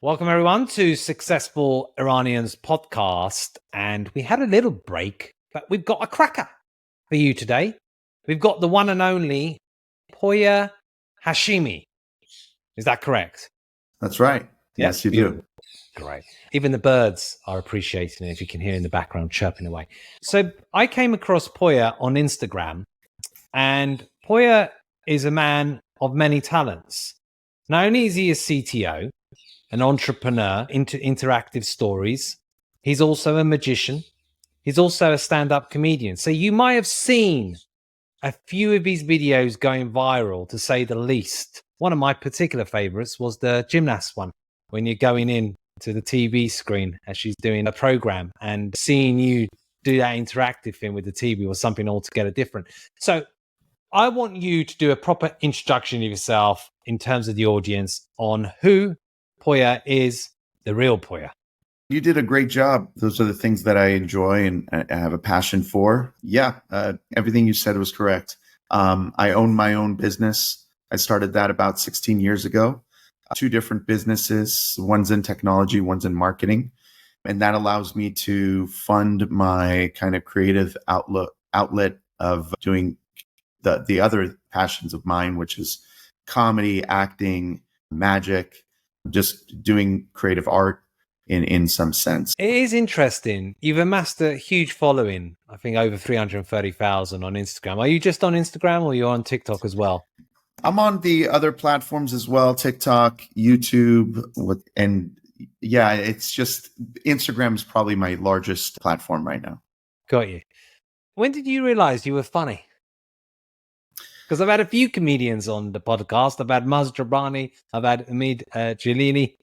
Welcome, everyone, to Successful Iranians podcast. And we had a little break, but we've got a cracker for you today. We've got the one and only Poya Hashemi. Is that correct? That's right. Yes, you do. Great. Even the birds are appreciating it, if you can hear in the background chirping away. So I came across Poya on Instagram, and Poya is a man of many talents. Not only is he a CTO, an entrepreneur into interactive stories, he's also a magician. He's also a stand-up comedian. So you might have seen a few of his videos going viral, to say the least. One of my particular favorites was the gymnast one, when you're going in to the TV screen as she's doing a program, and seeing you do that interactive thing with the TV was something altogether different. So I want you to do a proper introduction of yourself in terms of the audience on who Poya is, the real Poya. You did a great job. Those are the things that I enjoy and I have a passion for. Yeah, everything you said was correct. I own my own business. I started that about 16 years ago. Two different businesses. One's in technology, one's in marketing. And that allows me to fund my kind of creative outlet of doing the other passions of mine, which is comedy, acting, magic, just doing creative art in some sense. It is interesting. You've amassed a huge following, I think over 330,000 on Instagram. Are you just on Instagram, or you're on TikTok as well? I'm on the other platforms as well, TikTok, YouTube, and yeah, it's just Instagram is probably my largest platform right now. Got you. When did you realize you were funny? Because I've had a few comedians on the podcast. I've had Maz Jabani, I've had Umid Jalili.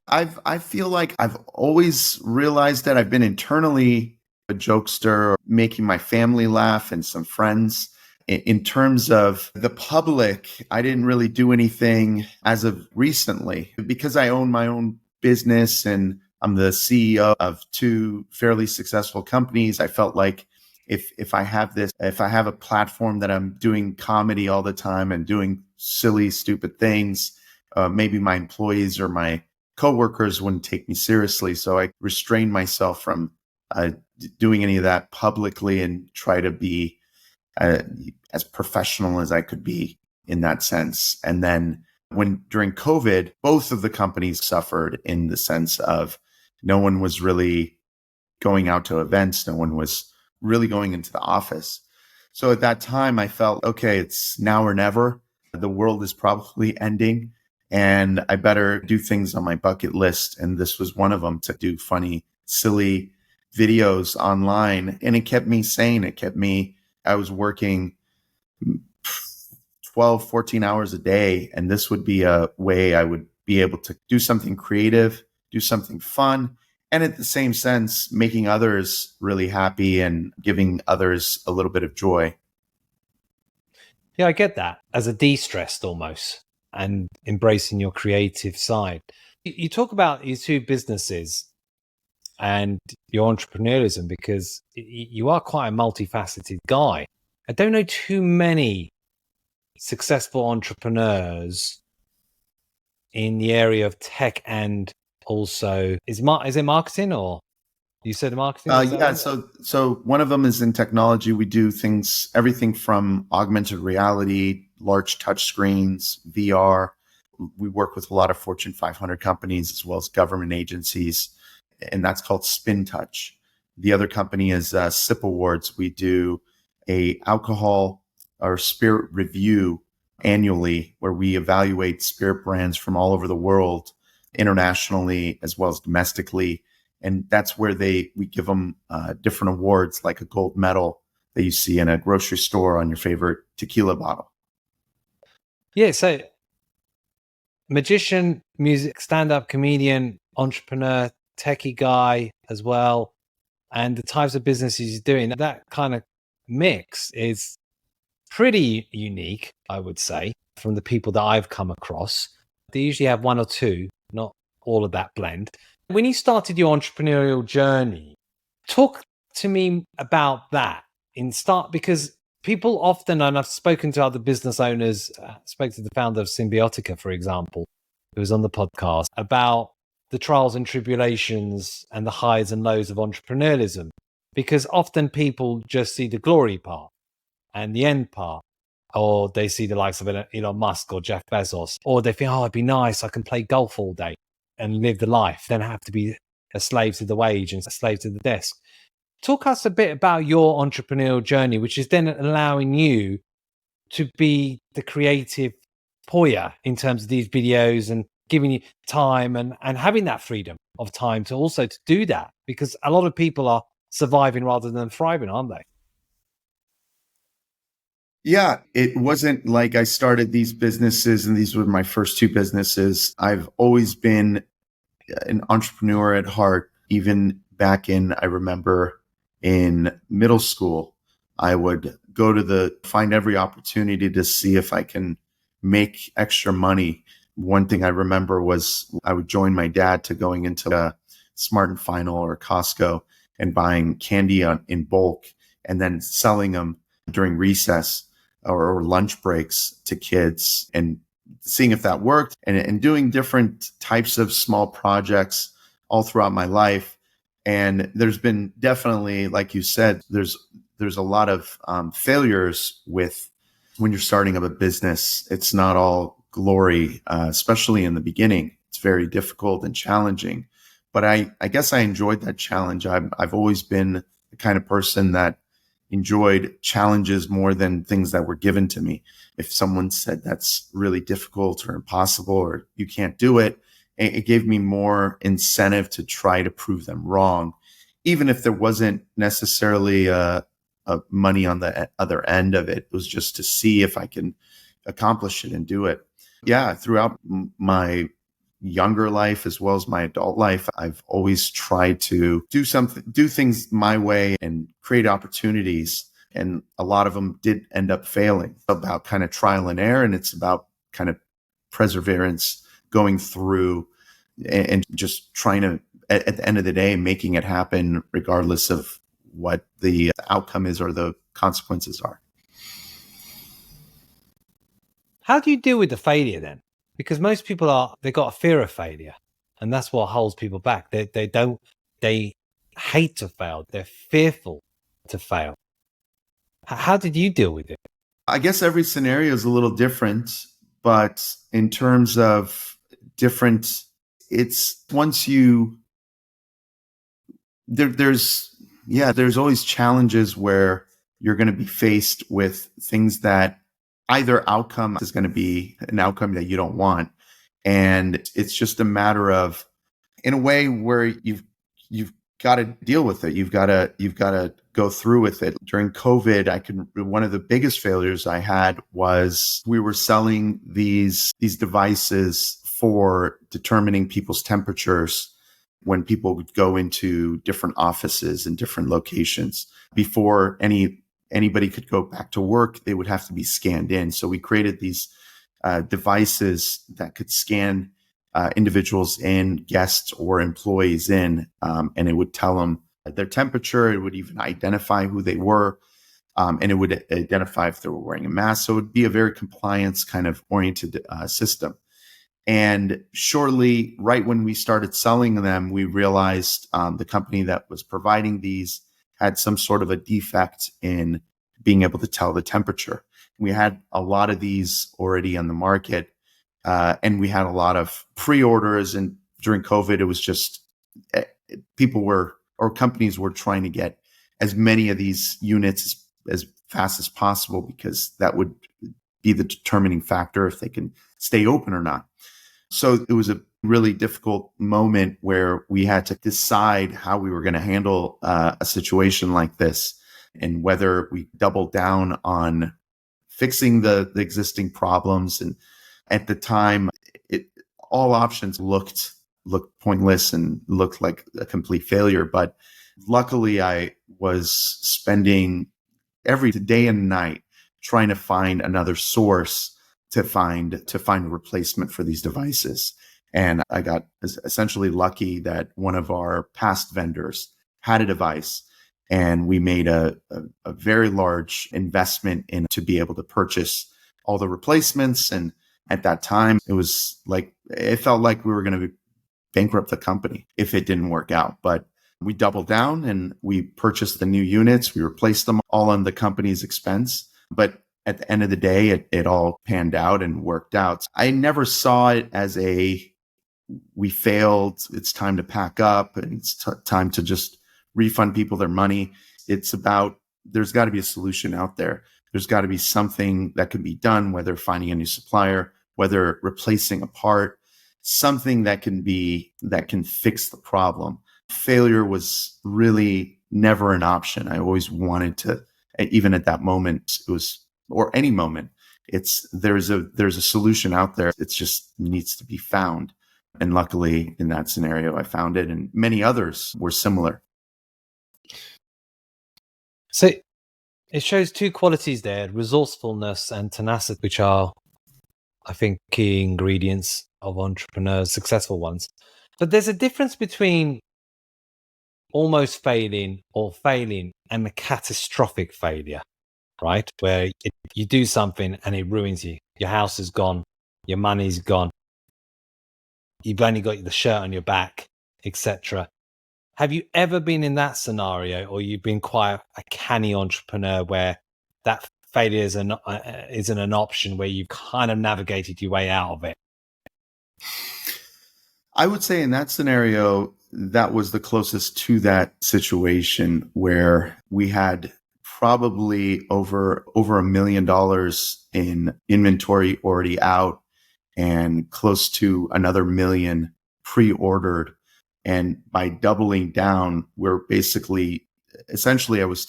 I feel like I've always realized that I've been internally a jokester, making my family laugh and some friends. In terms of the public, I didn't really do anything as of recently because I own my own business and I'm the CEO of two fairly successful companies. I felt like if I have a platform that I'm doing comedy all the time and doing silly, stupid things, maybe my employees or my coworkers wouldn't take me seriously. So I restrained myself from doing any of that publicly and try to be as professional as I could be in that sense. And then during COVID, both of the companies suffered in the sense of no one was really going out to events. No one was really going into the office. So at that time, I felt, okay, it's now or never. The world is probably ending and I better do things on my bucket list. And this was one of them, to do funny, silly videos online. And it kept me sane. I was working 12, 14 hours a day. And this would be a way I would be able to do something creative, do something fun, and at the same sense, making others really happy and giving others a little bit of joy. Yeah, I get that, as a de-stressed almost, and embracing your creative side. You talk about your two businesses and your entrepreneurialism because you are quite a multifaceted guy. I don't know too many successful entrepreneurs in the area of tech, and also is it marketing, or you said marketing? Yeah. So one of them is in technology. We do everything from augmented reality, large touch screens, VR. We work with a lot of Fortune 500 companies as well as government agencies, and that's called Spin Touch. The other company is Sip Awards. We do a alcohol or spirit review annually where we evaluate spirit brands from all over the world, internationally as well as domestically. And that's where we give them different awards, like a gold medal that you see in a grocery store on your favorite tequila bottle. Yeah, so magician, music, stand-up comedian, entrepreneur, techie guy as well, and the types of businesses he's doing, that kind of mix is pretty unique, I would say, from the people that I've come across. They usually have one or two, not all of that blend. When you started your entrepreneurial journey, talk to me about that because people often, and I've spoken to other business owners, spoke to the founder of Symbiotica, for example, who was on the podcast, about the trials and tribulations and the highs and lows of entrepreneurialism, because often people just see the glory part and the end part, or they see the likes of Elon Musk or Jeff Bezos, or they think, oh, it'd be nice, I can play golf all day and live the life, then have to be a slave to the wage and a slave to the desk. Talk us a bit about your entrepreneurial journey, which is then allowing you to be the creative Poya in terms of these videos and giving you time and having that freedom of time to also to do that, because a lot of people are surviving rather than thriving, aren't they? Yeah, it wasn't like I started these businesses and these were my first two businesses. I've always been an entrepreneur at heart. Even back I remember in middle school, I would go to find every opportunity to see if I can make extra money. One thing I remember was I would join my dad to going into a Smart and Final or Costco and buying candy in bulk and then selling them during recess or lunch breaks to kids and seeing if that worked and doing different types of small projects all throughout my life. And there's been definitely, like you said, there's a lot of failures with when you're starting up a business. It's not all glory, especially in the beginning. It's very difficult and challenging. But I guess I enjoyed that challenge. I've always been the kind of person that enjoyed challenges more than things that were given to me. If someone said that's really difficult or impossible or you can't do it, it gave me more incentive to try to prove them wrong, even if there wasn't necessarily a money on the other end of it. It was just to see if I can accomplish it and do it. Yeah, throughout my younger life as well as my adult life, I've always tried to do things my way and create opportunities. And a lot of them did end up failing. It's about kind of trial and error, and it's about kind of perseverance going through and just trying to, at the end of the day, making it happen regardless of what the outcome is or the consequences are. How do you deal with the failure then? Because most people they got a fear of failure, and that's what holds people back. They hate to fail. They're fearful to fail. How did you deal with it? I guess every scenario is a little different, but in terms of different, it's once there's always challenges where you're going to be faced with things that either outcome is going to be an outcome that you don't want. And it's just a matter of, in a way, where you've got to deal with it. You've got to go through with it. During COVID, one of the biggest failures I had was we were selling these devices for determining people's temperatures when people would go into different offices and different locations. Before anybody could go back to work, they would have to be scanned in. So we created these devices that could scan individuals in, guests or employees in, and it would tell them their temperature. It would even identify who they were, and it would identify if they were wearing a mask. So it would be a very compliance kind of oriented system. And shortly, right when we started selling them, we realized the company that was providing these had some sort of a defect in being able to tell the temperature. We had a lot of these already on the market, and we had a lot of pre-orders. And during COVID, it was just companies were trying to get as many of these units as fast as possible, because that would be the determining factor if they can stay open or not. So it was a really difficult moment where we had to decide how we were going to handle a situation like this, and whether we doubled down on fixing the existing problems. And at the time, all options looked pointless and looked like a complete failure. But luckily, I was spending every day and night trying to find another source to find a replacement for these devices. And I got essentially lucky that one of our past vendors had a device, and we made a very large investment in to be able to purchase all the replacements. And At that time, it felt like we were going to bankrupt the company if it didn't work out. But we doubled down and we purchased the new units. We replaced them all on the company's expense. But at the end of the day, it all panned out and worked out. I never saw it as we failed, it's time to pack up, and it's time to just refund people their money. It's about, there's got to be a solution out there. There's got to be something that can be done, whether finding a new supplier, whether replacing a part, something that can fix the problem. Failure was really never an option. I always wanted to, even at that moment, or any moment, there's a solution out there. It just needs to be found. And luckily in that scenario, I found it, and many others were similar. So it shows two qualities there, resourcefulness and tenacity, which are, I think, key ingredients of entrepreneurs, successful ones. But there's a difference between almost failing or failing and a catastrophic failure, right? Where you do something and it ruins you. Your house is gone, your money's gone, you've only got the shirt on your back, etc. Have you ever been in that scenario, or you've been quite a canny entrepreneur where that failure isn't an option, where you've kind of navigated your way out of it? I would say in that scenario, that was the closest to that situation, where we had probably over $1 million in inventory already out and close to another $1 million pre-ordered. And by doubling down, we're essentially I was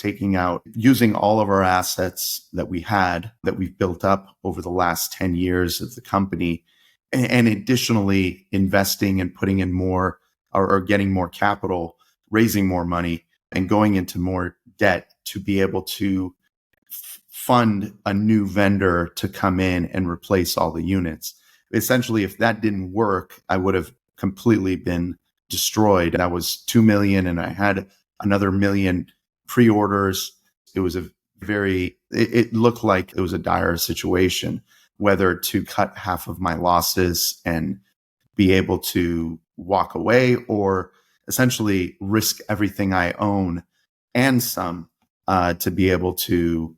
using all of our assets that we've built up over the last 10 years of the company, and additionally investing and putting in more, or getting more capital, raising more money, and going into more debt to be able to fund a new vendor to come in and replace all the units. Essentially, if that didn't work, I would have completely been destroyed. That was $2 million, and I had another $1 million pre-orders. It looked like it was a dire situation, whether to cut half of my losses and be able to walk away, or essentially risk everything I own and some to be able to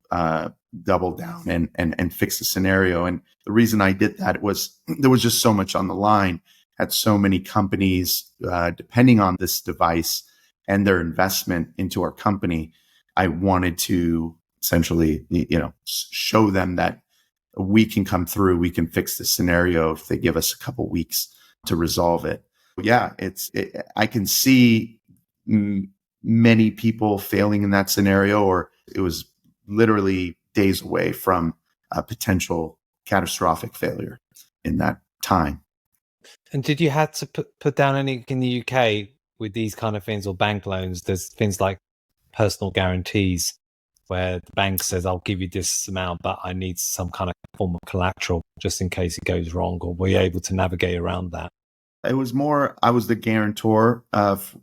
double down and fix the scenario. And the reason I did that was there was just so much on the line. Had so many companies depending on this device and their investment into our company. I wanted to essentially, show them that we can come through, we can fix the scenario if they give us a couple weeks to resolve it. Yeah, I can see many people failing in that scenario, or it was literally days away from a potential catastrophic failure in that time. And did you have to put down any in the UK with these kind of things, or bank loans? There's things like personal guarantees where the bank says, I'll give you this amount, but I need some kind of form of collateral just in case it goes wrong. Or were you able to navigate around that? It was more, I was the guarantor of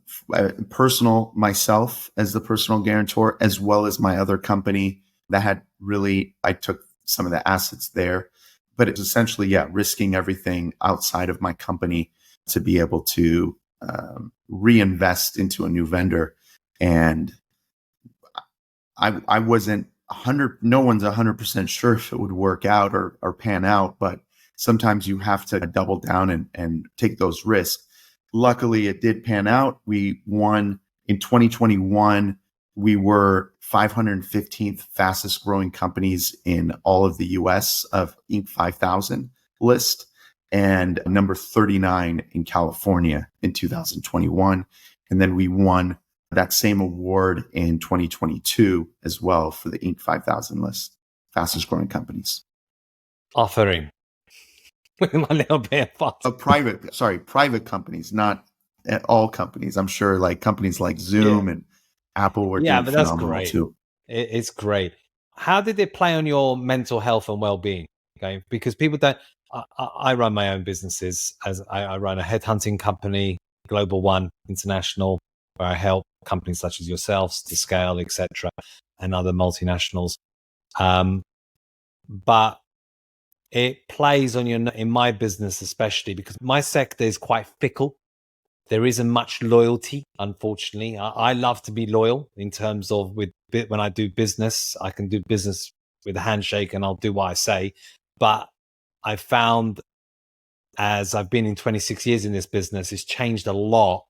myself as the personal guarantor, as well as my other company that I took some of the assets there. But it's essentially, risking everything outside of my company to be able to reinvest into a new vendor. And I wasn't no one's 100% sure if it would work out or pan out, but sometimes you have to double down and take those risks. Luckily, it did pan out. We won in 2021. We were 515th fastest growing companies in all of the US of Inc. 5000 list, and number 39 in California in 2021. And then we won that same award in 2022 as well for the Inc. 5000 list, fastest growing companies. Offering. With my little bit of private companies, not all companies. I'm sure like companies like Zoom and Apple were doing phenomenal too. It's great. How did it play on your mental health and well-being? Okay, because people don't. I run my own businesses, as I run a headhunting company, Global One International, where I help companies such as yourselves to scale, etc., and other multinationals. But it plays on in my business, especially because my sector is quite fickle. There isn't much loyalty, unfortunately. I love to be loyal in terms of when I do business, I can do business with a handshake and I'll do what I say. But I found, as I've been in 26 years in this business, it's changed a lot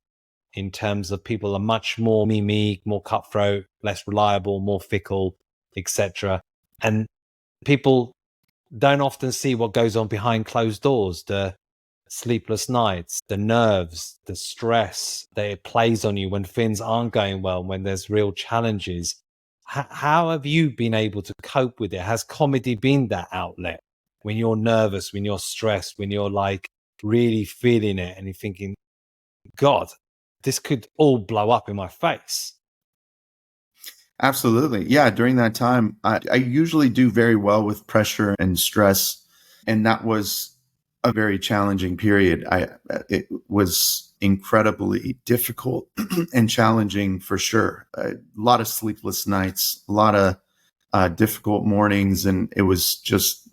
in terms of people are much more me, more cutthroat, less reliable, more fickle, etc. And people don't often see what goes on behind closed doors, the sleepless nights, the nerves, the stress that it plays on you when things aren't going well, when there's real challenges. How have you been able to cope with it? Has comedy been that outlet when you're nervous, when you're stressed, when you're like really feeling it and you're thinking, God, this could all blow up in my face? Absolutely. Yeah. During that time, I usually do very well with pressure and stress. And that was a very challenging period. It was incredibly difficult and challenging for sure. A lot of sleepless nights, a lot of difficult mornings. And it was just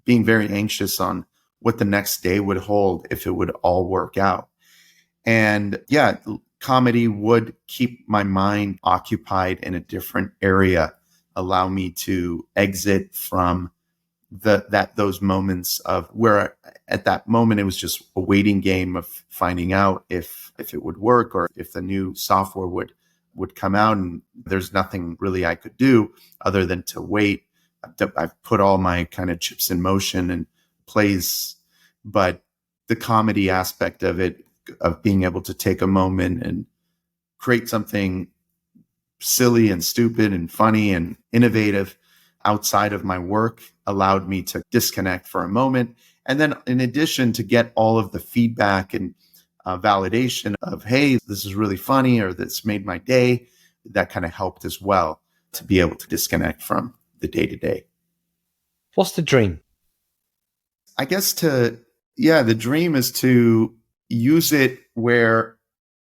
being very anxious on what the next day would hold, if it would all work out. And yeah, comedy would keep my mind occupied in a different area, allow me to exit from those moments of where at that moment it was just a waiting game of finding out if it would work or if the new software would come out, and there's nothing really I could do other than to wait. I've put all my kind of chips in motion and plays, but the comedy aspect of it, of being able to take a moment and create something silly and stupid and funny and innovative outside of my work, allowed me to disconnect for a moment. And then in addition, to get all of the feedback and validation of, hey, this is really funny, or this made my day, that kind of helped as well to be able to disconnect from the day to day. What's the dream? I guess the dream is to use it where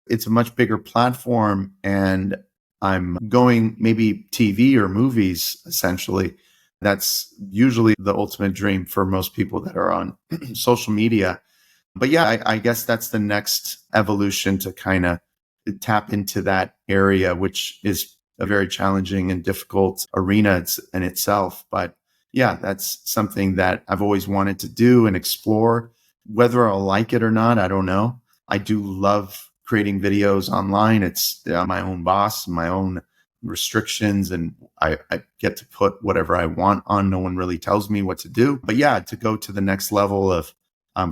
it's a much bigger platform and I'm going maybe TV or movies, essentially. That's usually the ultimate dream for most people that are on social media. But yeah, I guess that's the next evolution, to kind of tap into that area, which is a very challenging and difficult arena in itself. But yeah, that's something that I've always wanted to do and explore. Whether I'll like it or not, I don't know. I do love creating videos online. It's my own boss, my own restrictions, and I get to put whatever I want on. No one really tells me what to do. But yeah, to go to the next level of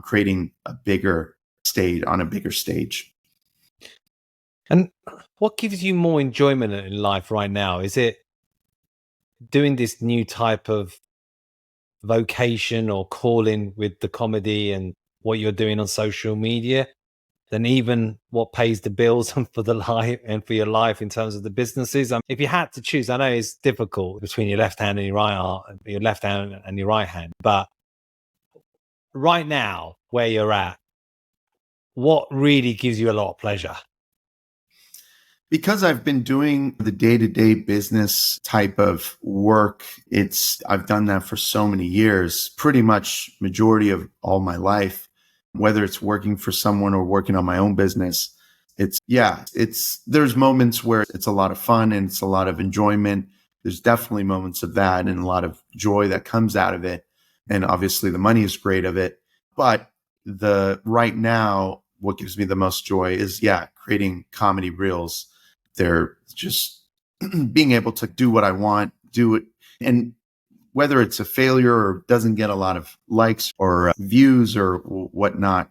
creating a bigger stage on a bigger stage. And what gives you more enjoyment in life right now? Is it doing this new type of vocation or calling with the comedy and what you're doing on social media, than even what pays the bills and for the life and for your life in terms of the businesses? If you had to choose, I know it's difficult between your left hand and your left hand and your right hand, but right now where you're at, what really gives you a lot of pleasure? Because I've been doing the day-to-day business type of work, I've done that for so many years, pretty much majority of all my life, whether it's working for someone or working on my own business. There's moments where it's a lot of fun and it's a lot of enjoyment. There's definitely moments of that and a lot of joy that comes out of it. And obviously the money is great of it. But right now, what gives me the most joy is, creating comedy reels. They're just being able to do what I want, do it. And whether it's a failure or doesn't get a lot of likes or views or whatnot,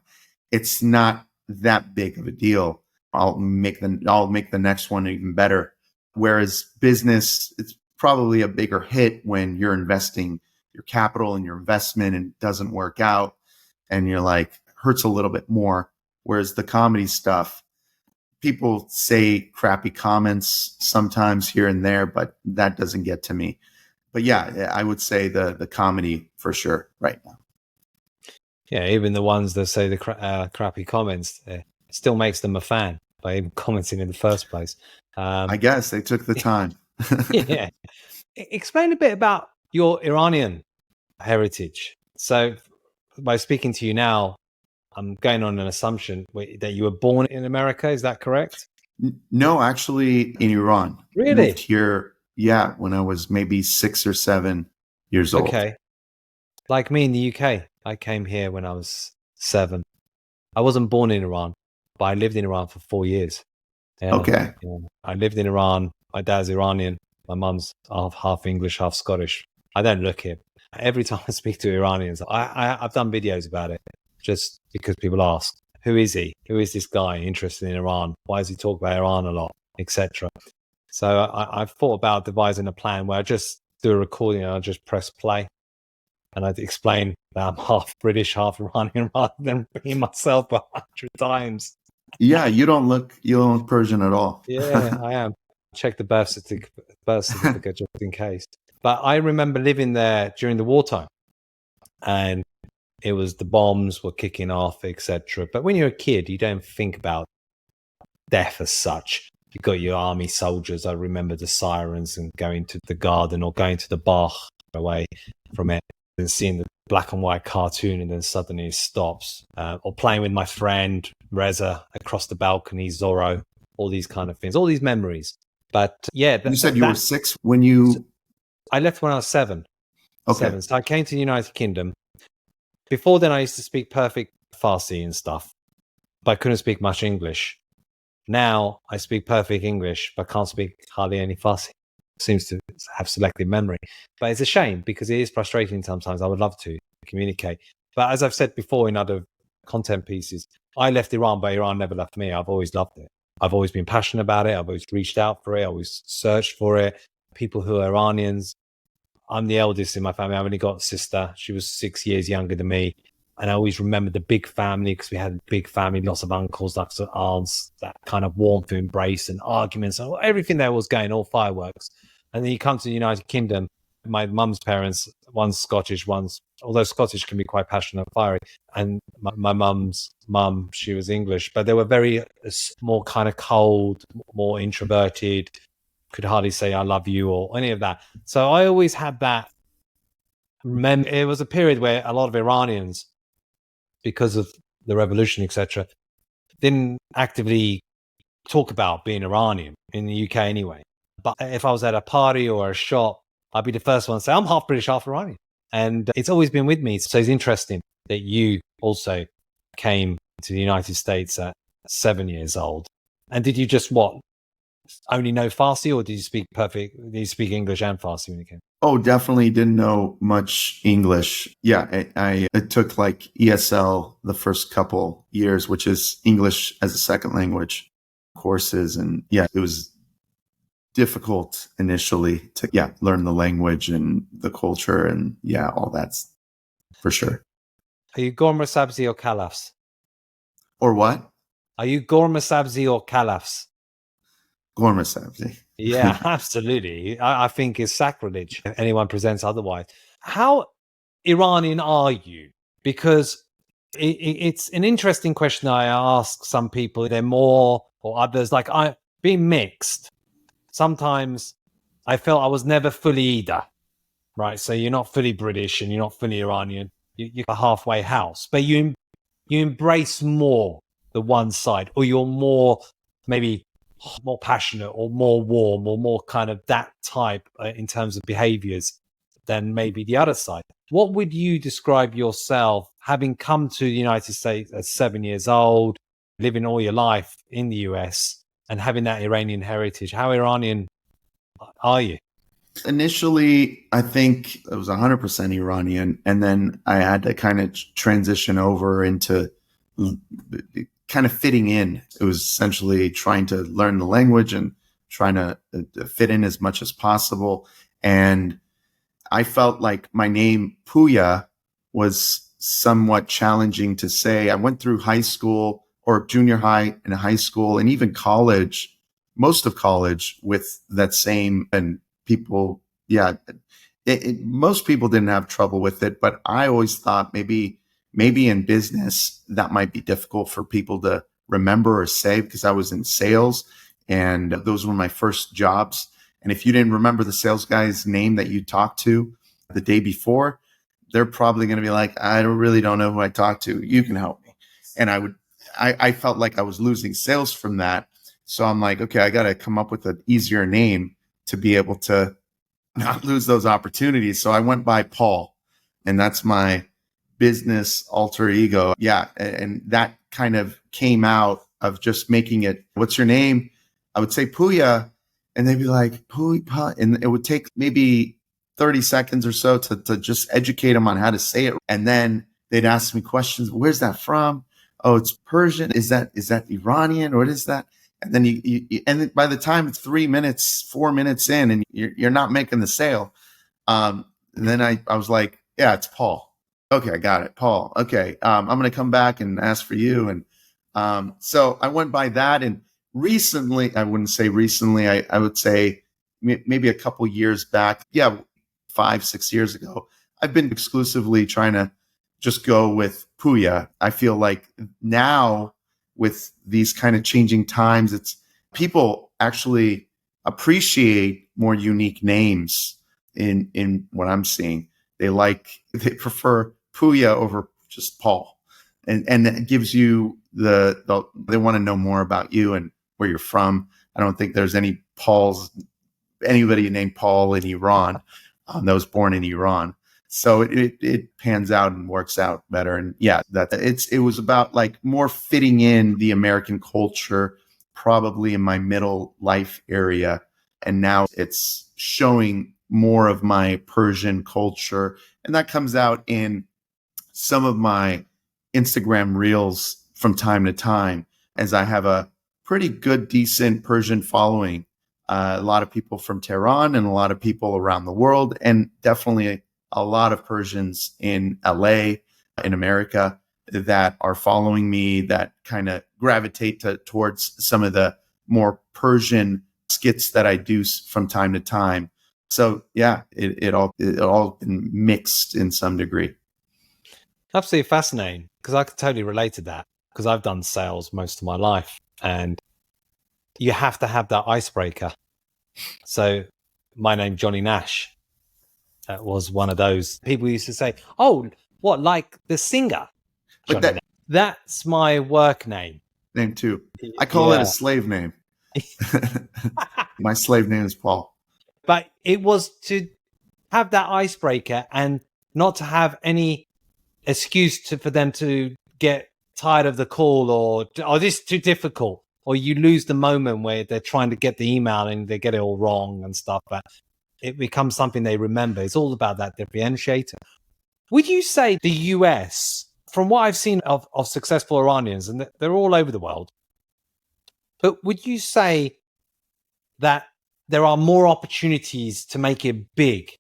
it's not that big of a deal. I'll make the next one even better. Whereas business, it's probably a bigger hit when you're investing your capital and your investment and it doesn't work out, and you're like, hurts a little bit more. Whereas the comedy stuff, people say crappy comments sometimes here and there, but that doesn't get to me. But yeah, I would say the comedy for sure right now. Yeah, even the ones that say the crappy comments, it still makes them a fan by even commenting in the first place. I guess they took the time. Yeah. Explain a bit about your Iranian heritage. So by speaking to you now, I'm going on an assumption that you were born in America. Is that correct? No, actually in Iran. Really? Moved here, yeah, when I was maybe 6 or 7 years old. Okay. Like me in the UK, I came here when I was 7. I wasn't born in Iran, but I lived in Iran for 4 years. Yeah. Okay. Yeah. I lived in Iran. My dad's Iranian. My mum's half English, half Scottish. I don't look it. Every time I speak to Iranians, I've done videos about it just because people ask, who is he? Who is this guy interested in Iran? Why does he talk about Iran a lot, etc.? So I've thought about devising a plan where I just do a recording and I just press play and I'd explain that I'm half British, half Iranian rather than being myself 100 times. Yeah, you don't look Persian at all. Yeah, I am. Check the birth certificate just in case. But I remember living there during the wartime, and it was the bombs were kicking off, etc. But when you're a kid, you don't think about death as such. You got your army soldiers. I remember the sirens and going to the garden or going to the bar away from it and seeing the black and white cartoon, and then suddenly it stops. Or playing with my friend Reza across the balcony, Zorro, all these kind of things, all these memories. But yeah, You said you were 6 when you... I left when I was 7. Okay. 7. So I came to the United Kingdom. Before then, I used to speak perfect Farsi and stuff, but I couldn't speak much English. Now I speak perfect English, but can't speak hardly any Farsi. Seems to have selective memory. But it's a shame because it is frustrating sometimes. I would love to communicate. But as I've said before in other content pieces, I left Iran, but Iran never left me. I've always loved it. I've always been passionate about it. I've always reached out for it. I always searched for it. People who are Iranians. I'm the eldest in my family. I've only got a sister. She was 6 years younger than me. And I always remember the big family because we had a big family, lots of uncles, lots of aunts, that kind of warmth, embrace and arguments. And everything there was going, all fireworks. And then you come to the United Kingdom. My mum's parents, one's Scottish, although Scottish can be quite passionate and fiery. And my mum's mum, she was English, but they were very more kind of cold, more introverted, could hardly say I love you or any of that. So I always had that. It was a period where a lot of Iranians, because of the revolution, etc., didn't actively talk about being Iranian in the UK anyway. But if I was at a party or a shop, I'd be the first one to say, I'm half British, half Iranian. And it's always been with me. So it's interesting that you also came to the United States at 7 years old. And did you just only know Farsi, or did you speak English and Farsi when you came? Oh, definitely didn't know much English. Yeah, I took like ESL the first couple years, which is English as a second language courses. And yeah, it was difficult initially to learn the language and the culture and all that's for sure. Are you Gorma Sabzi or Kalafs? Or what? Are you Gorma Sabzi or Kalafs? Gorma Sabzi. Yeah, absolutely. I think it's sacrilege if anyone presents otherwise. How Iranian are you? Because it's an interesting question I ask some people. They're more, or others, like I being mixed. Sometimes I felt I was never fully either, right? So you're not fully British and you're not fully Iranian. You're a halfway house, but you embrace more the one side, or you're more maybe more passionate or more warm or more kind of that type in terms of behaviors than maybe the other side. What would you describe yourself having come to the United States at 7 years old, living all your life in the US and having that Iranian heritage? How Iranian are you? Initially, I think it was 100% Iranian. And then I had to kind of transition over into kind of fitting in. It was essentially trying to learn the language and trying to fit in as much as possible. And I felt like my name, Pouya, was somewhat challenging to say. I went through high school or junior high and high school and even college, most of college with that same, and people, most people didn't have trouble with it, but I always thought maybe in business that might be difficult for people to remember or say because I was in sales and those were my first jobs. And if you didn't remember the sales guy's name that you talked to the day before, they're probably going to be like, I really don't know who I talk to. You can help me. And I felt like I was losing sales from that. So I'm like, okay, I got to come up with an easier name to be able to not lose those opportunities. So I went by Paul, and that's my business alter ego. Yeah. And that kind of came out of just making it, what's your name? I would say Pouya, and they'd be like, Pouya. And it would take maybe 30 seconds or so to just educate them on how to say it. And then they'd ask me questions. Where's that from? Oh, it's Persian. Is that Iranian? What is that? And then and by the time it's 3 minutes, 4 minutes in, and you're not making the sale. And then I was like, yeah, it's Paul. Okay, I got it. Paul. Okay. I'm going to come back and ask for you. And so I went by that. And recently, I wouldn't say recently, I would say maybe a couple years back. Yeah, 5, 6 years ago, I've been exclusively trying to just go with Pouya. I feel like now with these kind of changing times, it's people actually appreciate more unique names in what I'm seeing. They prefer Pouya over just Paul. And it gives you they want to know more about you and where you're from. I don't think there's anybody named Paul in Iran that was born in Iran. So it pans out and works out better. And yeah, it was about like more fitting in the American culture, probably in my middle life area. And now it's showing more of my Persian culture. And that comes out in some of my Instagram reels from time to time, as I have a pretty good, decent Persian following. A lot of people from Tehran and a lot of people around the world, and definitely a lot of Persians in LA, in America, that are following me, that kind of gravitate towards some of the more Persian skits that I do from time to time. So yeah, it all been mixed in some degree. Absolutely fascinating, because I could totally relate to that, because I've done sales most of my life, and you have to have that icebreaker. So my name, Johnny Nash, was one of those people who used to say, oh, what, like the singer? But that's my work name. Name too. I call it a slave name. My slave name is Paul. But it was to have that icebreaker and not to have any excuse for them to get tired of the call, or this is too difficult, or you lose the moment where they're trying to get the email and they get it all wrong and stuff. But it becomes something they remember. It's all about that differentiator. Would you say the US, from what I've seen of successful Iranians, and they're all over the world, but would you say that there are more opportunities to make it big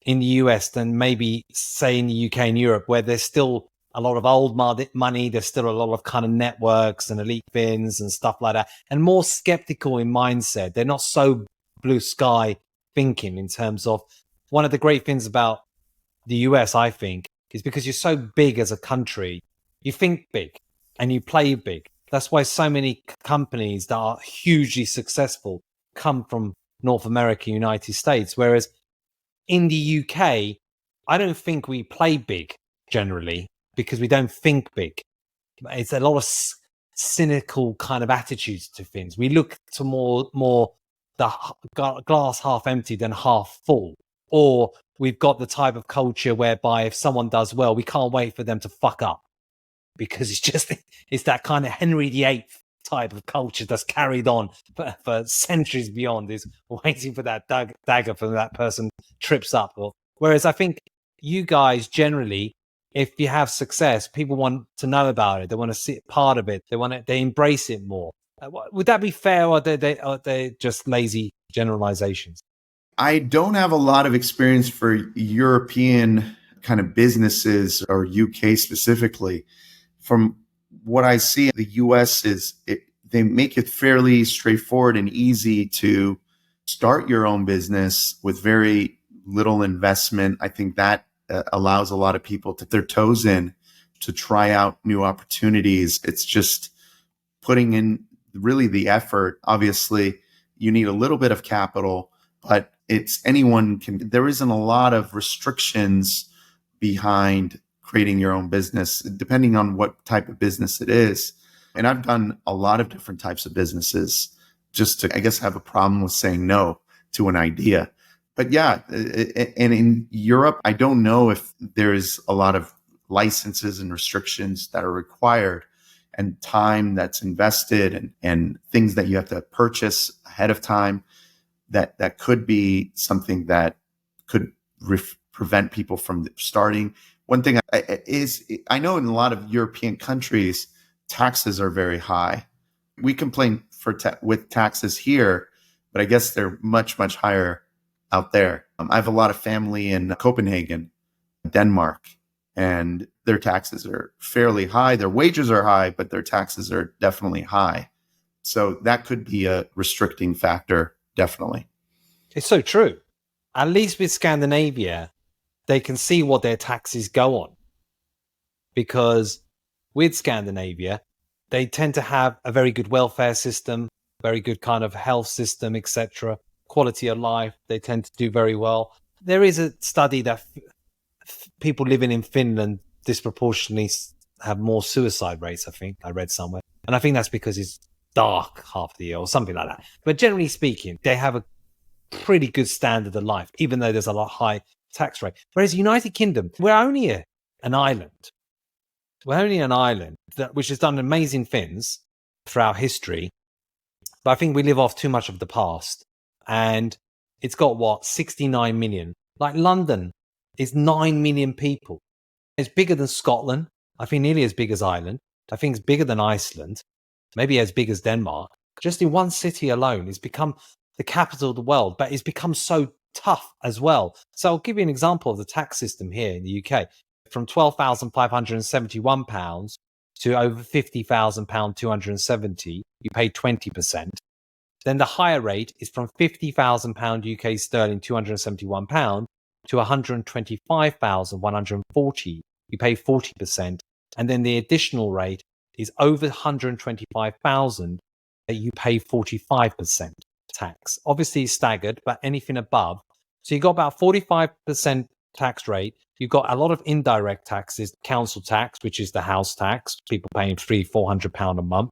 in the US than maybe say in the UK and Europe, where there's still a lot of old money, there's still a lot of kind of networks and elite fins and stuff like that, and more skeptical in mindset? They're not so blue sky thinking in terms of, one of the great things about the US, I think, is because you're so big as a country, you think big and you play big. That's why so many companies that are hugely successful come from North America, United States. Whereas in the UK, I don't think we play big generally, because we don't think big. It's a lot of cynical kind of attitudes to things. We look to more the glass half empty than half full. Or we've got the type of culture whereby if someone does well, we can't wait for them to fuck up, because it's that kind of Henry VIII type of culture that's carried on for centuries beyond, is waiting for that dagger from that person trips up. Whereas I think you guys generally, if you have success, people want to know about it. They want to see part of it. They embrace it more. Would that be fair, or are they just lazy generalizations? I don't have a lot of experience for European kind of businesses, or UK specifically. From what I see, the US they make it fairly straightforward and easy to start your own business with very little investment. I think that allows a lot of people to dip their toes in to try out new opportunities. It's just putting in really the effort. Obviously, you need a little bit of capital, but there isn't a lot of restrictions behind creating your own business, depending on what type of business it is. And I've done a lot of different types of businesses just to, I guess, have a problem with saying no to an idea. But yeah, and in Europe, I don't know if there's a lot of licenses and restrictions that are required and time that's invested and things that you have to purchase ahead of time that could be something that could prevent people from starting. One thing is I know in a lot of European countries, taxes are very high. We complain with taxes here, but I guess they're much, much higher out there. I have a lot of family in Copenhagen, Denmark, and their taxes are fairly high. Their wages are high, but their taxes are definitely high. So that could be a restricting factor, definitely. It's so true. At least with Scandinavia, they can see what their taxes go on. Because with Scandinavia, they tend to have a very good welfare system, very good kind of health system, etc. Quality of life, they tend to do very well. There is a study that people living in Finland disproportionately have more suicide rates, I think I read somewhere. And I think that's because it's dark half the year or something like that. But generally speaking, they have a pretty good standard of life, even though there's a lot high tax rate. Whereas United Kingdom, we're only an island. We're only an island which has done amazing things throughout history. But I think we live off too much of the past. And it's got 69 million. Like London is 9 million people. It's bigger than Scotland. I think nearly as big as Ireland. I think it's bigger than Iceland, maybe as big as Denmark. Just in one city alone, it's become the capital of the world, but it's become so tough as well. So I'll give you an example of the tax system here in the UK. From £12,571 to over £50,000, 270, you pay 20%. Then the higher rate is from £50,000 UK sterling, £271 to £125,140. You pay 40%. And then the additional rate is over £125,000. You pay 45% tax. Obviously staggered, but anything above. So you got about 45% tax rate. You've got a lot of indirect taxes, council tax, which is the house tax, people paying £300-400 a month.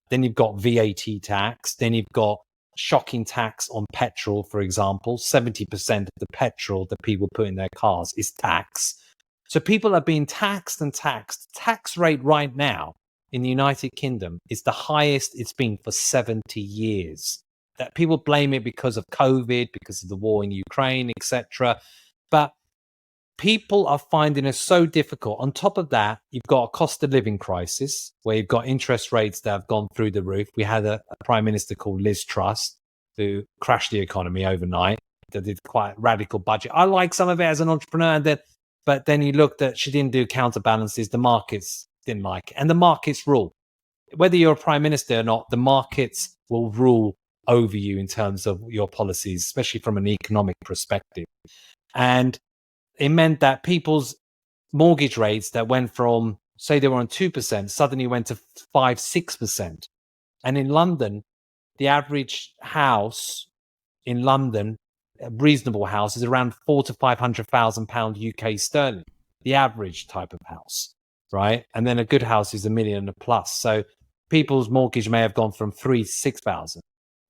Then you've got VAT tax. Then you've got shocking tax on petrol, for example. 70% of the petrol that people put in their cars is tax. So people are being taxed and taxed. Tax rate right now in the United Kingdom is the highest it's been for 70 years. That people blame it because of COVID, because of the war in Ukraine, etc. But people are finding it so difficult. On top of that, you've got a cost of living crisis where you've got interest rates that have gone through the roof. We had a prime minister called Liz Truss who crashed the economy overnight. That did quite a radical budget. I like some of it as an entrepreneur, but then you looked at, she didn't do counterbalances. The markets didn't like it. And the markets rule. Whether you're a prime minister or not, the markets will rule over you in terms of your policies, especially from an economic perspective. And it meant that people's mortgage rates that went from, say they were on 2%, suddenly went to 5-6%. And in London, the average house in London, a reasonable house, is around £400,000 to £500,000 UK sterling, the average type of house, right? And then a good house is £1 million plus. So people's mortgage may have gone from 3 to 6,000.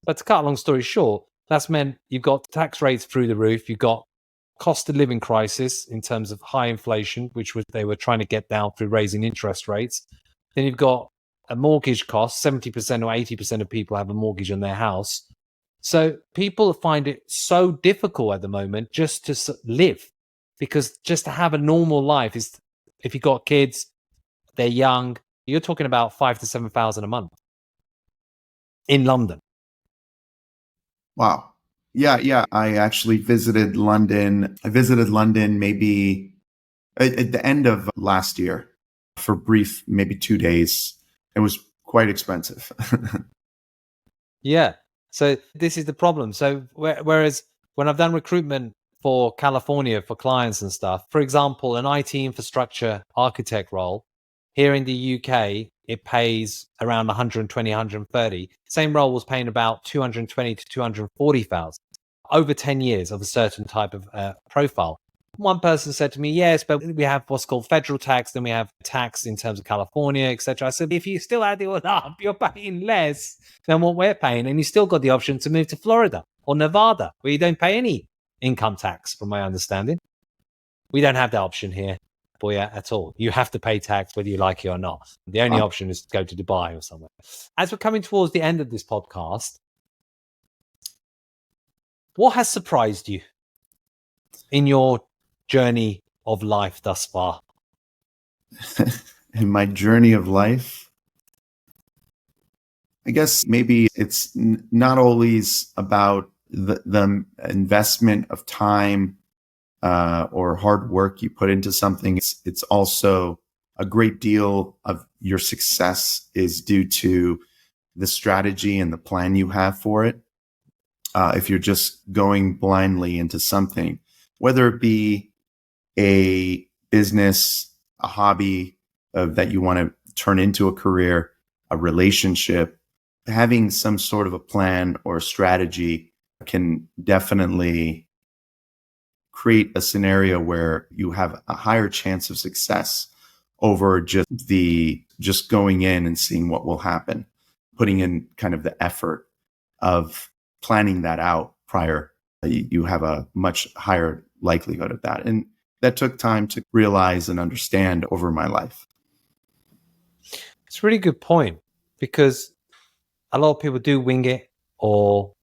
But to cut a long story short, that's meant you've got tax rates through the roof, you've got cost of living crisis in terms of high inflation, which they were trying to get down through raising interest rates. Then you've got a mortgage cost. 70% or 80% of people have a mortgage on their house. So people find it so difficult at the moment just to live, because just to have a normal life is, if you've got kids, they're young, you're talking about 5,000 to 7,000 a month in London. Wow. Yeah. I actually visited London. I visited London maybe at the end of last year for brief, maybe 2 days. It was quite expensive. Yeah. So this is the problem. So whereas when I've done recruitment for California for clients and stuff, for example, an IT infrastructure architect role here in the UK, it pays around 120, 130. Same role was paying about 220 to 240,000 over 10 years of a certain type of profile. One person said to me, yes, but we have what's called federal tax, then we have tax in terms of California, etc. I said, if you still add it all up, you're paying less than what we're paying, and you still got the option to move to Florida or Nevada, where you don't pay any income tax, from my understanding. We don't have that option here, Poya, at all. You have to pay tax whether you like it or not. The only option is to go to Dubai or somewhere. As we're coming towards the end of this podcast, what has surprised you in your journey of life thus far? In my journey of life, I guess maybe it's not always about the investment of time or hard work you put into something. It's also a great deal of your success is due to the strategy and the plan you have for it. If you're just going blindly into something, whether it be a business, a hobby that you want to turn into a career, a relationship, having some sort of a plan or a strategy can definitely create a scenario where you have a higher chance of success over just going in and seeing what will happen, putting in kind of the effort of planning that out prior. You have a much higher likelihood of that. And that took time to realize and understand over my life. It's a really good point, because a lot of people do wing it, or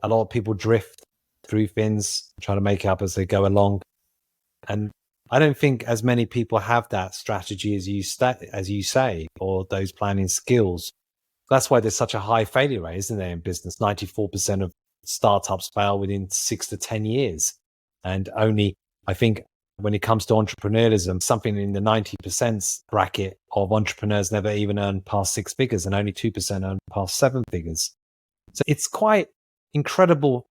a lot of people drift through things, trying to make it up as they go along. And I don't think as many people have that strategy as you say, or those planning skills. That's why there's such a high failure rate, isn't there, in business? 94% of startups fail within 6 to 10 years. And only, I think, when it comes to entrepreneurialism, something in the 90% bracket of entrepreneurs never even earn past 6 figures, and only 2% earn past 7 figures. So it's quite incredible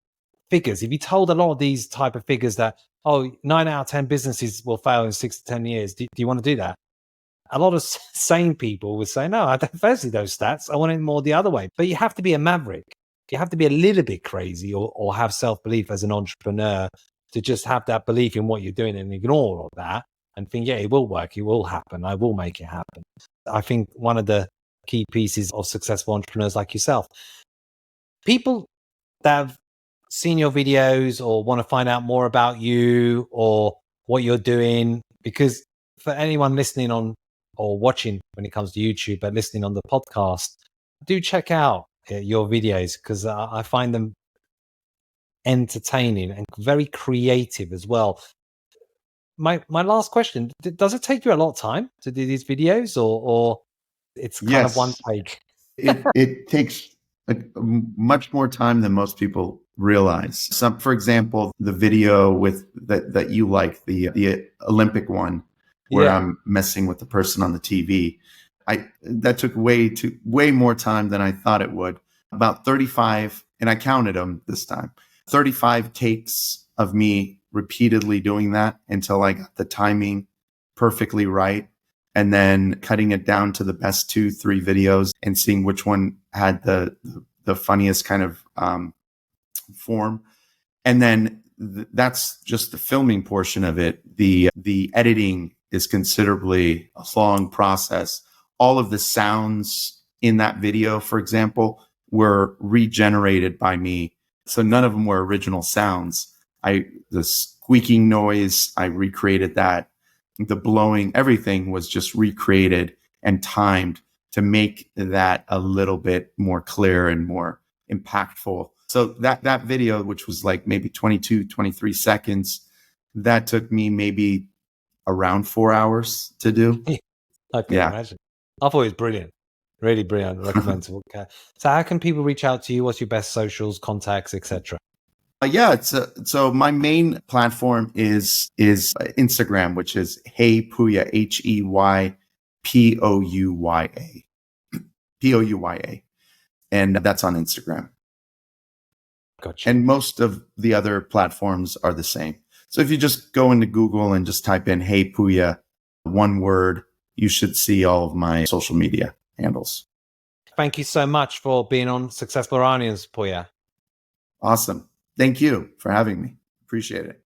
figures. If you told a lot of these type of figures that, 9 out of 10 businesses will fail in 6 to 10 years, do you want to do that? A lot of sane people would say, no, I don't fancy those stats. I want it more the other way. But you have to be a maverick. You have to be a little bit crazy, or have self-belief as an entrepreneur, to just have that belief in what you're doing and ignore all that and think, yeah, it will work. It will happen. I will make it happen. I think one of the key pieces of successful entrepreneurs like yourself, people that have seen your videos or want to find out more about you or what you're doing, because for anyone listening on or watching when it comes to YouTube, but listening on the podcast, do check out your videos, because I find them entertaining and very creative as well. My last question, does it take you a lot of time to do these videos, or it's kind of one Yes, take? it takes much more time than most people realize. For example, the video with that you like, the Olympic one, where Yeah. I'm messing with the person on the TV. That took way more time than I thought it would. About 35, and I counted them this time. 35 takes of me repeatedly doing that until I got the timing perfectly right, and then cutting it down to the best 2-3 videos and seeing which one had the funniest kind of form. And then that's just the filming portion of it. The editing is considerably a long process. All of the sounds in that video, for example, were regenerated by me. So none of them were original sounds. The squeaking noise, I recreated that. The blowing, everything was just recreated and timed to make that a little bit more clear and more impactful. So that video, which was like maybe 22, 23 seconds, that took me maybe around 4 hours to do. I can Yeah. imagine. I thought it was brilliant. Really brilliant. Recommendable. Okay. So how can people reach out to you? What's your best socials, contacts, etc.? Yeah, so my main platform is Instagram, which is Hey Pouya, Pouya, and that's on Instagram. Gotcha. And most of the other platforms are the same. So if you just go into Google and just type in Hey Pouya, one word, you should see all of my social media handles. Thank you so much for being on Successful Iranians, Poya. Awesome. Thank you for having me. Appreciate it.